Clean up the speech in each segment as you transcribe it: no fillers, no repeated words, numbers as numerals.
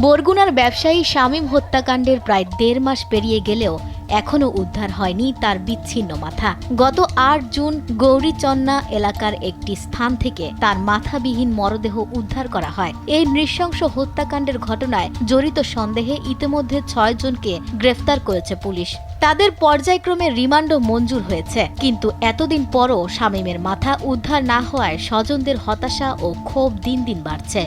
বরগুনার ব্যবসায়ী শামীম হত্যাকাণ্ডের প্রায় ১.৫ মাস পেরিয়ে গেলেও এখনও উদ্ধার হয়নি তার বিচ্ছিন্ন মাথা। গত ৮ জুন গৌরীচন্না এলাকার একটি স্থান থেকে তার মাথাবিহীন মরদেহ উদ্ধার করা হয়। এই নৃশংস হত্যাকাণ্ডের ঘটনায় জড়িত সন্দেহে ইতিমধ্যে ৬ জনকে গ্রেফতার করেছে পুলিশ। তাদের পর্যায়ক্রমে রিমান্ডও মঞ্জুর হয়েছে। কিন্তু এতদিন পরও শামীমের মাথা উদ্ধার না হওয়ায় স্বজনদের হতাশা ও ক্ষোভ দিন দিন বাড়ছে।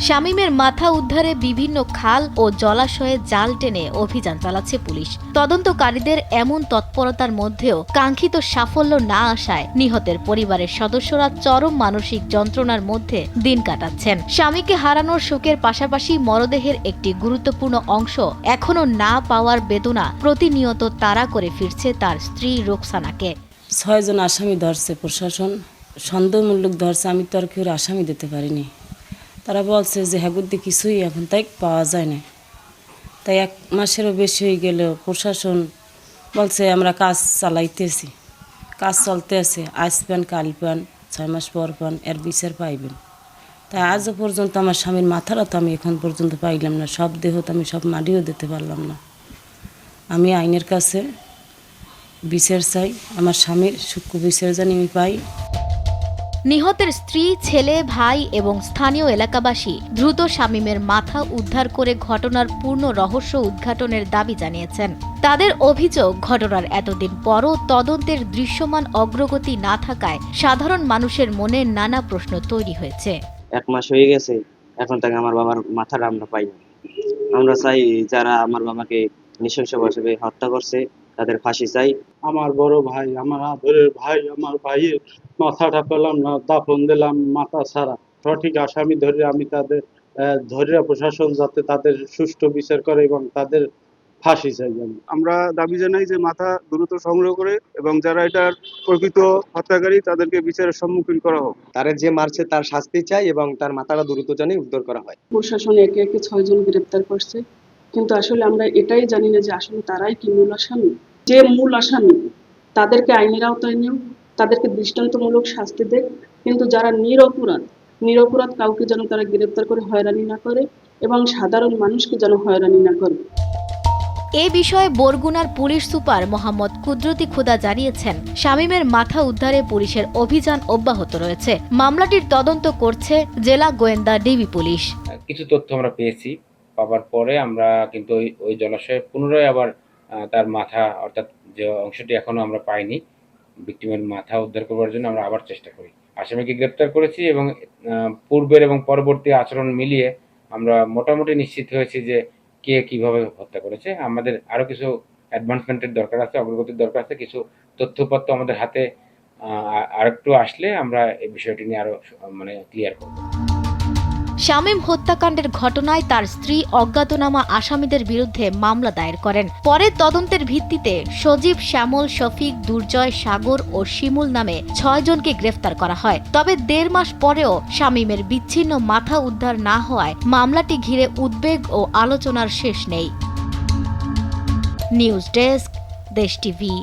শামীমের মাথা উদ্ধারে বিভিন্ন খাল ও জলাশয়ে জাল টেনে অভিযান চালাচ্ছে পুলিশ। তদন্তকারীদের এমন তৎপরতার মধ্যেও কাঙ্ক্ষিত সাফল্য না আসায় নিহতের পরিবারের সদস্যরা চরম মানসিক যন্ত্রণার মধ্যে দিন কাটাচ্ছেন। স্বামীকে হারানোর শোকের পাশাপাশি মরদেহের একটি গুরুত্বপূর্ণ অংশ এখনো না পাওয়ার বেদনা প্রতিনিয়ত তাড়া করে ফিরছে তার স্ত্রী রোকসানাকে। ৬ জন আসামি ধরছে প্রশাসন, সন্দেহমূলক ধরছে। আমি তো আর কেউ আসামি দিতে পারিনি। তারা বলছে যে হ্যাগুদ্দি কিছুই এখন তাই পাওয়া যায় না। তাই ১ মাসেরও বেশি হয়ে গেল প্রশাসন বলছে আমরা কাজ চালাইতেছি, কাজ চলতে আছে, আজ পান কাল পান, ৬ মাস পর পান, এর বিচার পাইবেন। তাই আজও পর্যন্ত আমার স্বামীর মাথাটা তো আমি এখন পর্যন্ত পাইলাম না, সব দেহ তো আমি সব মাটিও দিতে পারলাম না। আমি আইনের কাছে বিচার চাই, আমার স্বামীর সূক্ষ্ম বিচার জানি আমি পাই। নিহতের স্ত্রী, ছেলে, ভাই এবং স্থানীয় এলাকাবাসী দ্রুত শামীমের মাথা উদ্ধার করে ঘটনার পূর্ণ রহস্য উদ্ঘাটনের দাবি জানিয়েছেন। তাদের অভিযোগ, ঘটনার এতদিন পরও তদন্তের দৃশ্যমান অগ্রগতি না থাকায় সাধারণ মানুষের মনে নানা প্রশ্ন তৈরি হয়েছে। ১ মাস হয়ে গেছে, এখন থেকে আমার বাবার মাথাটা আমরা পাই না। আমরা চাই যারা আমার বাবাকে নৃশংসভাবে হত্যা করছে তাদের ফাঁসি চাই। আমার বড় ভাই, আমার আদরের ভাই, আমার ভাইয়ের মাথাটা পেলাম না, দাফন দিলাম মাথা ছাড়া। সঠিক আসামি ধরে আমি তাদের ধরে প্রশাসন যাতে তাদের সুষ্ঠু বিচার করে এবং তাদের ফাঁসি চাই। আমরা দাবি জানাই যে মাথা দ্রুত সংগ্রহ করে এবং যারা এটার প্রকৃত হত্যাকারী তাদেরকে বিচারের সম্মুখীন করা হোক। তারা যে মারছে তার শাস্তি চাই এবং তার মাথাটা দ্রুত জানি উদ্ধার করা হয়। প্রশাসন একে একে ৬ জন গ্রেপ্তার করছে, কিন্তু আসলে আমরা এটাই জানি না যে আসলে তারাই কি মূল আসামি। যে মূল আসামি তাদেরকে আইনের আওতায় নিয়েও তাদেরকে দৃষ্টান্তমূলক শাস্তি দেয়, কিন্তু যারা নিরপরাধ কাউকে যেন তারা গ্রেপ্তার করে হয়রানি না করে এবং সাধারণ মানুষকে যেন হয়রানি না করে। এ বিষয়ে বরগুনার পুলিশ সুপার মোহাম্মদ কুদরতি খুদা জানিয়েছেন, শামীমের মাথা উদ্ধারে পুলিশের অভিযান অব্যাহত রয়েছে। মামলাটির তদন্ত করছে জেলা গোয়েন্দা ডিবি পুলিশ। কিছু তথ্য আমরা পেয়েছি, পাওয়ার পরে আমরা কিন্তু ওই জলাশয়ে পুনরায় আবার তার মাথা, অর্থাৎ যে অংশটি এখনো আমরা পাইনি, ভিকটিমের মাথা উদ্ধার করবার জন্য আমরা আবার চেষ্টা করি। আসামিকে গ্রেপ্তার করেছি এবং পূর্বের এবং পরবর্তী আচরণ মিলিয়ে আমরা মোটামুটি নিশ্চিত হয়েছি যে কে কিভাবে হত্যা করেছে। আমাদের আরো কিছু অ্যাডভান্সমেন্টের দরকার আছে, অগ্রগতির দরকার আছে। কিছু তথ্যপত্র আমাদের হাতে আরেকটু আসলে আমরা এই বিষয়টি নিয়ে আরো ক্লিয়ার করব। শামীম হত্যাকাণ্ডের ঘটনায় তার স্ত্রী অজ্ঞাতনামা আসামিদের বিরুদ্ধে মামলা দায়ের করেন। পরে তদন্তের ভিত্তিতে সজীব, শ্যামল, শফিক, দুর্জয়, সাগর ও শিমুল নামে ৬ জনকে গ্রেফতার করা হয়। তবে ১.৫ মাস পরেও শামীমের বিচ্ছিন্ন মাথা উদ্ধার না হওয়ায় মামলাটি ঘিরে উদ্বেগ ও আলোচনার শেষ নেই। নিউজ ডেস্ক, দেশ টিভি।